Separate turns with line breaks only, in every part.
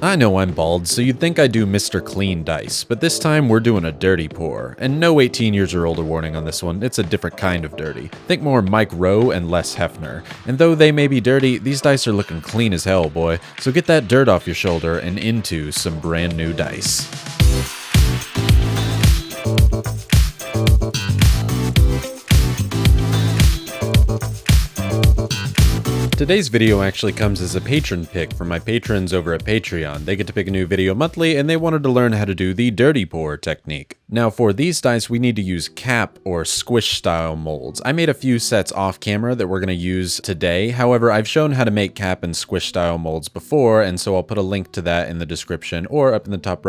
I know I'm bald, so you'd think I do Mr. Clean dice, but this time we're doing a dirty pour. And no 18 years or older warning on this one, it's a different kind of dirty. Think more Mike Rowe and less Hefner. And though they may be dirty, these dice are looking clean as hell, boy. So get that dirt off your shoulder and into some brand new dice. Today's video actually comes as a patron pick from my patrons over at Patreon. They get to pick a new video monthly, and they wanted to learn how to do the dirty pour technique. Now for these dice, we need to use cap or squish style molds. I made a few sets off camera that we're going to use today. However, I've shown how to make cap and squish style molds before, and so I'll put a link to that in the description or up in the top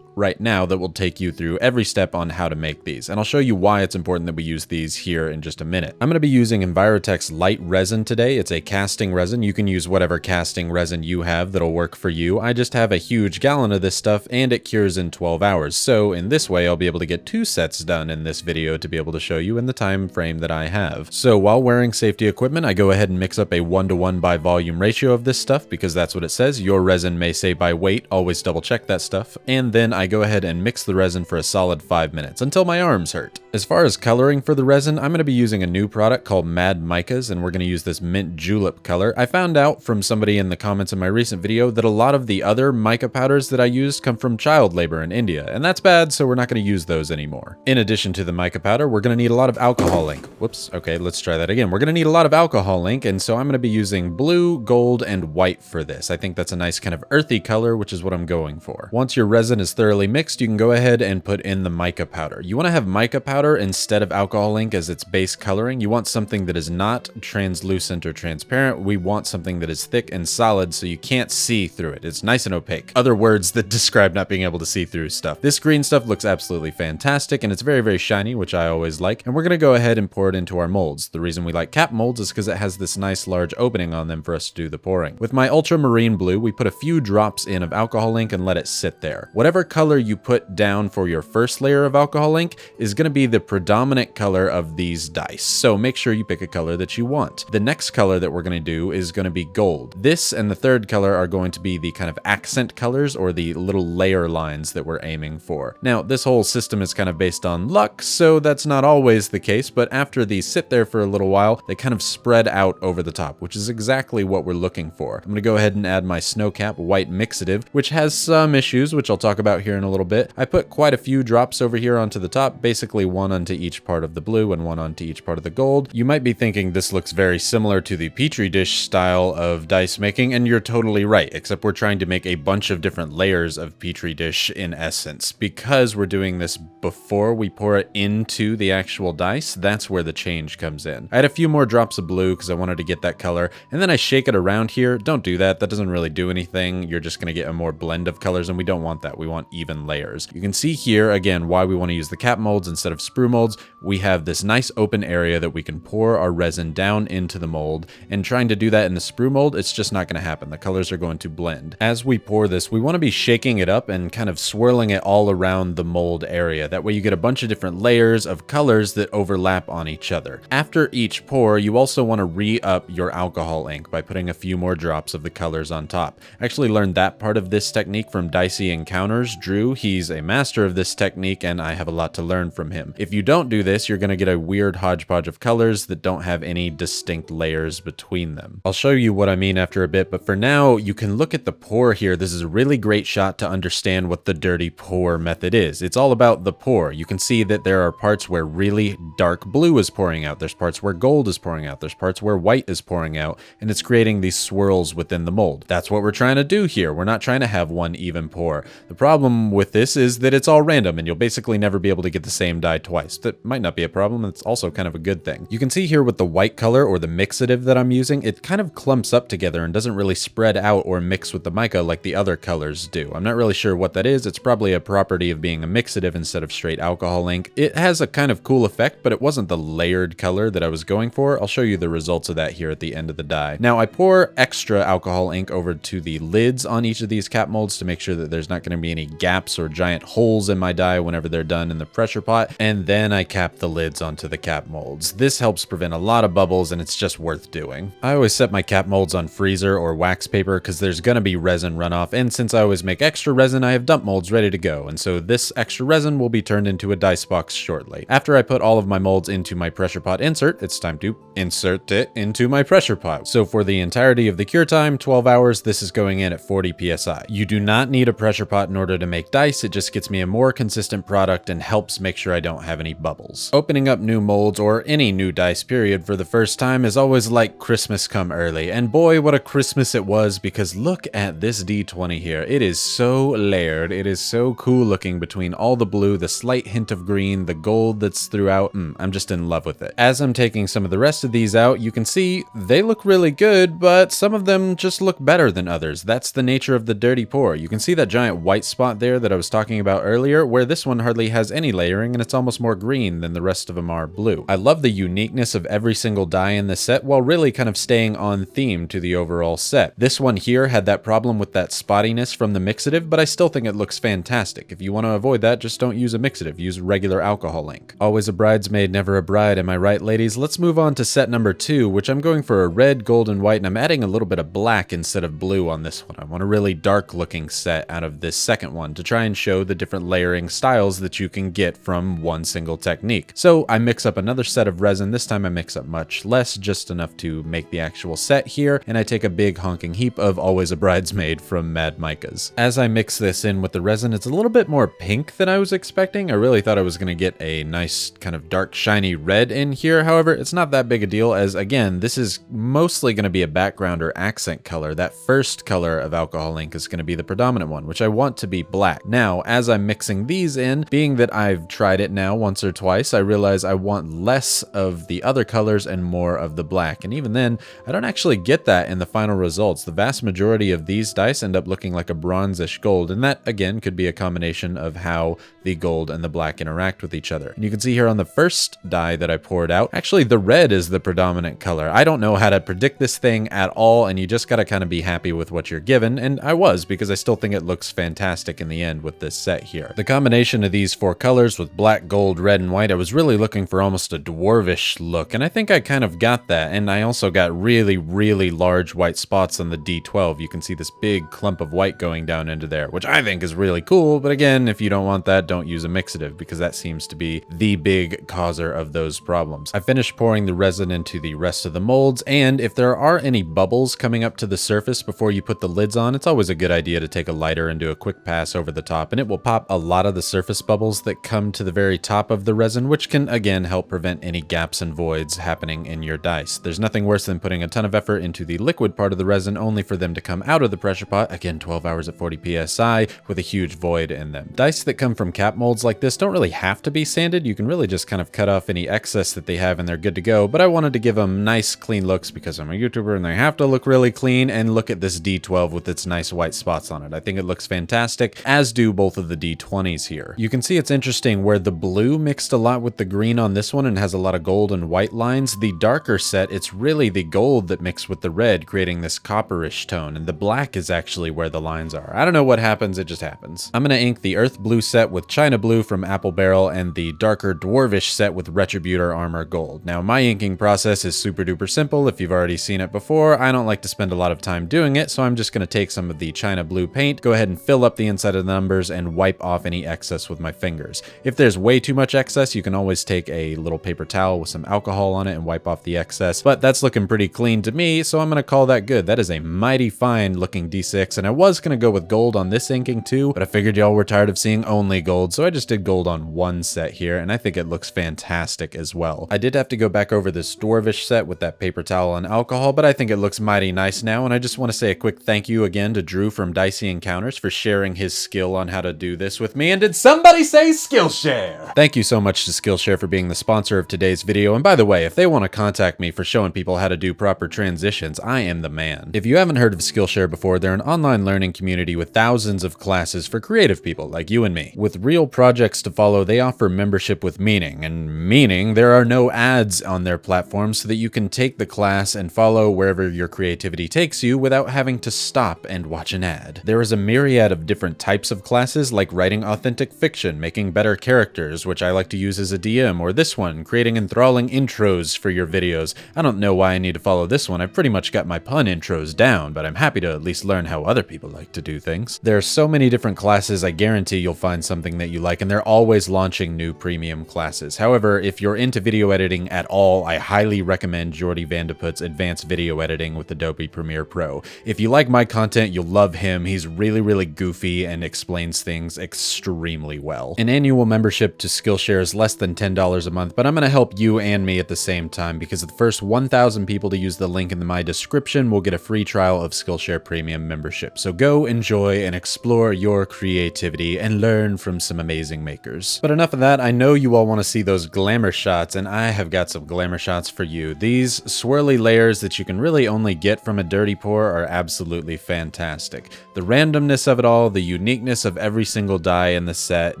right now that will take you through every step on how to make these. And I'll show you why it's important that we use these here in just a minute. I'm going to be using Envirotech's light resin today. It's a casting resin. You can use whatever casting resin you have that'll work for you. I just have a huge gallon of this stuff and it cures in 12 hours. So in this way, I'll be able to get 2 sets done in this video to be able to show you in the time frame that I have. So while wearing safety equipment, I go ahead and mix up a 1:1 by volume ratio of this stuff because that's what it says. Your resin may say by weight. Always double check that stuff. And then I go ahead and mix the resin for a solid 5 minutes until my arms hurt. As far as coloring for the resin, I'm going to be using a new product called Mad Micas, and we're going to use this mint julep color. I found out from somebody in the comments in my recent video that a lot of the other mica powders that I used come from child labor in India, and that's bad, so we're not going to use those anymore. In addition to the mica powder, we're going to need a lot of alcohol ink. Whoops, okay, let's try that again. We're going to need a lot of alcohol ink, and so I'm going to be using blue, gold, and white for this. I think that's a nice kind of earthy color, which is what I'm going for. Once your resin is thoroughly mixed, you can go ahead and put in the mica powder. You want to have mica powder instead of alcohol ink as its base coloring. You want something that is not translucent or transparent. We want something that is thick and solid so you can't see through it. It's nice and opaque. Other words that describe not being able to see through stuff. This green stuff looks absolutely fantastic and it's very, very shiny, which I always like. And we're going to go ahead and pour it into our molds. The reason we like cap molds is because it has this nice large opening on them for us to do the pouring. With my ultramarine blue, we put a few drops in of alcohol ink and let it sit there. Whatever color you put down for your first layer of alcohol ink is going to be the predominant color of these dice. So make sure you pick a color that you want. The next color that we're going to do is going to be gold. This and the third color are going to be the kind of accent colors or the little layer lines that we're aiming for. Now, this whole system is kind of based on luck, so that's not always the case, but after these sit there for a little while, they kind of spread out over the top, which is exactly what we're looking for. I'm going to go ahead and add my Snowcap White Mixative, which has some issues, which I'll talk about here in a little bit. I put quite a few drops over here onto the top, basically one onto each part of the blue and one onto each part of the gold. You might be thinking this looks very similar to the Petri dish style of dice making, and you're totally right, except we're trying to make a bunch of different layers of Petri dish in essence. Because we're doing this before we pour it into the actual dice, that's where the change comes in. I had a few more drops of blue because I wanted to get that color, and then I shake it around here. Don't do that. That doesn't really do anything. You're just going to get a more blend of colors, and we don't want that. We want even layers. You can see here, again, why we want to use the cap molds instead of sprue molds. We have this nice open area that we can pour our resin down into the mold, and trying to do that in the sprue mold, it's just not going to happen. The colors are going to blend. As we pour this, we want to be shaking it up and kind of swirling it all around the mold area. That way you get a bunch of different layers of colors that overlap on each other. After each pour, you also want to re-up your alcohol ink by putting a few more drops of the colors on top. I actually learned that part of this technique from Dicey Encounters. Drew, he's a master of this technique, and I have a lot to learn from him. If you don't do this, you're going to get a weird hodgepodge of colors that don't have any distinct layers between them. I'll show you what I mean after a bit, but for now, you can look at the pour here. This is a really great shot to understand what the dirty pour method is. It's all about the pour. You can see that there are parts where really dark blue is pouring out. There's parts where gold is pouring out. There's parts where white is pouring out, and it's creating these swirls within the mold. That's what we're trying to do here. We're not trying to have one even pour. The problem with this is that it's all random, and you'll basically never be able to get the same dye twice. That might not be a problem. It's also kind of a good thing. You can see here with the white color or the mixative that I'm using, it kind of clumps up together and doesn't really spread out or mix with the mica like the other colors do. I'm not really sure what that is. It's probably a property of being a mixative instead of straight alcohol ink. It has a kind of cool effect, but it wasn't the layered color that I was going for. I'll show you the results of that here at the end of the dye. Now I pour extra alcohol ink over to the lids on each of these cap molds to make sure that there's not going to be any gaps or giant holes in my die whenever they're done in the pressure pot, and then I cap the lids onto the cap molds. This helps prevent a lot of bubbles, and it's just worth doing. I always set my cap molds on freezer or wax paper because there's gonna be resin runoff, and since I always make extra resin, I have dump molds ready to go, and so this extra resin will be turned into a dice box shortly. After I put all of my molds into my pressure pot insert, it's time to insert it into my pressure pot. So for the entirety of the cure time, 12 hours, this is going in at 40 psi. You do not need a pressure pot in order to make dice, it just gets me a more consistent product and helps make sure I don't have any bubbles. Opening up new molds or any new dice period for the first time is always like Christmas come early, and boy what a Christmas it was, because look at this D20 here. It is so layered, it is so cool looking between all the blue, the slight hint of green, the gold that's throughout. I'm just in love with it. As I'm taking some of the rest of these out, you can see they look really good, but some of them just look better than others. That's the nature of the dirty pour. You can see that giant white spot there that I was talking about earlier, where this one hardly has any layering and it's almost more green than the rest of them are blue. I love the uniqueness of every single die in the set while really kind of staying on theme to the overall set. This one here had that problem with that spottiness from the mixative, but I still think it looks fantastic. If you want to avoid that, just don't use a mixative, use regular alcohol ink. Always a bridesmaid, never a bride, am I right, ladies? Let's move on to set number 2, which I'm going for a red, gold, and white, and I'm adding a little bit of black instead of blue on this one. I want a really dark looking set out of this second one to try and show the different layering styles that you can get from one single technique. So I mix up another set of resin. This time I mix up much less, just enough to make the actual set here, and I take a big honking heap of Always a Bridesmaid from Mad Micas. As I mix this in with the resin, it's a little bit more pink than I was expecting. I really thought I was going to get a nice kind of dark shiny red in here. However, it's not that big a deal, as again, this is mostly going to be a background or accent color. That first color of alcohol ink is going to be the predominant one, which I want to be black. Now, as I'm mixing these in, being that I've tried it now once or twice, I realize I want less of the other colors and more of the black. And even then, I don't actually get that in the final results. The vast majority of these dice end up looking like a bronzish gold, and that again could be a combination of how the gold and the black interact with each other. And you can see here on the first die that I poured out, actually the red is the predominant color. I don't know how to predict this thing at all, and you just gotta kind of be happy with what you're given, and I was, because I still think it looks fantastic in the end with this set here. The combination of these 4 colors with black, gold, red, and white, I was really looking for almost a dwarvish look, and I think I kind of got that. And I also got really, really large white spots on the D12. You can see this big clump of white going down into there, which I think is really cool. But again, if you don't want that, don't use a mixative, because that seems to be the big causer of those problems. I finished pouring the resin into the rest of the molds, and if there are any bubbles coming up to the surface before you put the lids on, it's always a good idea to take a lighter and do a quick pass over the top, and it will pop a lot of the surface bubbles that come to the very top of the resin, which can again help prevent any gaps and voids happening in your dice. There's nothing worse than putting a ton of effort into the liquid part of the resin only for them to come out of the pressure pot, again 12 hours at 40 psi, with a huge void in them. Dice that come from cap molds like this don't really have to be sanded. You can really just kind of cut off any excess that they have and they're good to go, but I wanted to give them nice clean looks because I'm a YouTuber and they have to look really clean. And look at this D12 with its nice white spots on it. I think it looks fantastic, as do both of the D20s here. You can see it's interesting where the blue mixed a lot with the green on this one and has a lot of gold and white lines. The darker set, it's really the gold that mixed with the red, creating this copperish tone, and the black is actually where the lines are. I don't know what happens, it just happens. I'm gonna ink the Earth Blue set with China Blue from Apple Barrel and the darker Dwarvish set with Retributor Armor Gold. Now, my inking process is super duper simple. If you've already seen it before, I don't like to spend a lot of time doing it, so I'm just gonna take some of the China Blue paint, go ahead and fill up the inside of the numbers, and wipe off any excess with my fingers. If there's way too much excess, you can always take a little paper towel with some alcohol on it and wipe off the excess, but that's looking pretty clean to me, so I'm gonna call that good. That is a mighty fine looking D6, and I was gonna go with gold on this inking too, but I figured y'all were tired of seeing only gold, so I just did gold on one set here, and I think it looks fantastic as well. I did have to go back over this Dwarvish set with that paper towel and alcohol, but I think it looks mighty nice now, and I just want to say a quick thank you again to Drew from Dicey Encounters for sharing his skill on how to do this with me. And did somebody say Skillshare? Thank you so much to Skillshare for being the sponsor of today's video, and by the way, if they want to contact me for showing people how to do proper transitions, I am the man. If you haven't heard of Skillshare before, they're an online learning community with thousands of classes for creative people like you and me. With real projects to follow, they offer membership with meaning, and meaning there are no ads on their platform, so that you can take the class and follow wherever your creativity takes you without having to stop and watch an ad. There is a myriad of different types types of classes like writing authentic fiction, making better characters, which I like to use as a DM, or this one, creating enthralling intros for your videos. I don't know why I need to follow this one. I've pretty much got my pun intros down, but I'm happy to at least learn how other people like to do things. There are so many different classes, I guarantee you'll find something that you like, and they're always launching new premium classes. However, if you're into video editing at all, I highly recommend Jordy Vandeput's Advanced Video Editing with Adobe Premiere Pro. If you like my content, you'll love him. He's really goofy and explains things extremely well. An annual membership to Skillshare is less than $10 a month, but I'm going to help you and me at the same time, because the first 1,000 people to use the link in my description will get a free trial of Skillshare Premium membership. So go enjoy and explore your creativity and learn from some amazing makers. But enough of that. I know you all want to see those glamour shots, and I have got some glamour shots for you. These swirly layers that you can really only get from a dirty pour are absolutely fantastic. The randomness of it all, the uniqueness of every single die in the set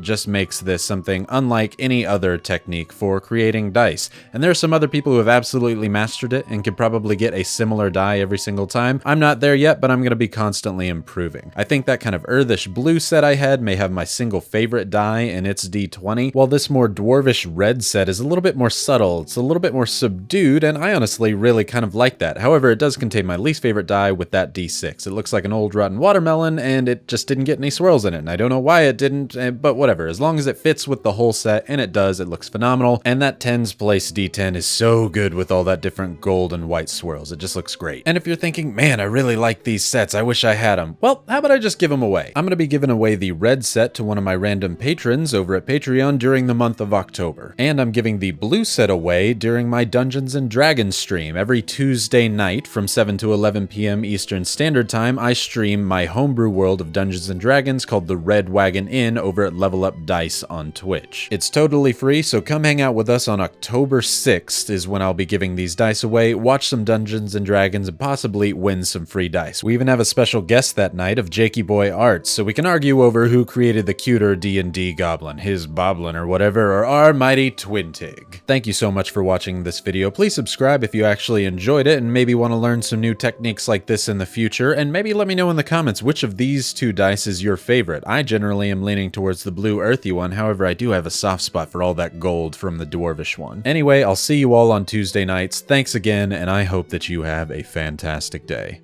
just makes this something unlike any other technique for creating dice. And there are some other people who have absolutely mastered it and could probably get a similar die every single time. I'm not there yet, but I'm going to be constantly improving. I think that kind of earthish blue set I had may have my single favorite die, and it's D20, while this more dwarvish red set is a little bit more subtle. It's a little bit more subdued, and I honestly really kind of like that. However, it does contain my least favorite die with that D6. It looks like an old rotten watermelon, and it just didn't get any swirls in it, and I don't know why it didn't, but whatever. As long as it fits with the whole set, and it does, it looks phenomenal. And that 10s place D10 is so good with all that different gold and white swirls. It just looks great. And if you're thinking, man, I really like these sets, I wish I had them, well, how about I just give them away? I'm going to be giving away the red set to one of my random patrons over at Patreon during the month of October. And I'm giving the blue set away during my Dungeons & Dragons stream. Every Tuesday night from 7 to 11 p.m. Eastern Standard Time, I stream my homebrew world of Dungeons & Dragons called the Red Wagon Inn over at Level Up Dice on Twitch. It's totally free, so come hang out with us on October 6th is when I'll be giving these dice away, watch some Dungeons & Dragons, and possibly win some free dice. We even have a special guest that night of Jakey Boy Arts, so we can argue over who created the cuter D&D goblin, his boblin or whatever, or our mighty Twintig. Thank you so much for watching this video. Please subscribe if you actually enjoyed it and maybe want to learn some new techniques like this in the future, and maybe let me know in the comments which of these two dice is your favorite. I generally am leaning towards the blue earthy one, however I do have a soft spot for all that gold from the dwarvish one. Anyway, I'll see you all on Tuesday nights. Thanks again, and I hope that you have a fantastic day.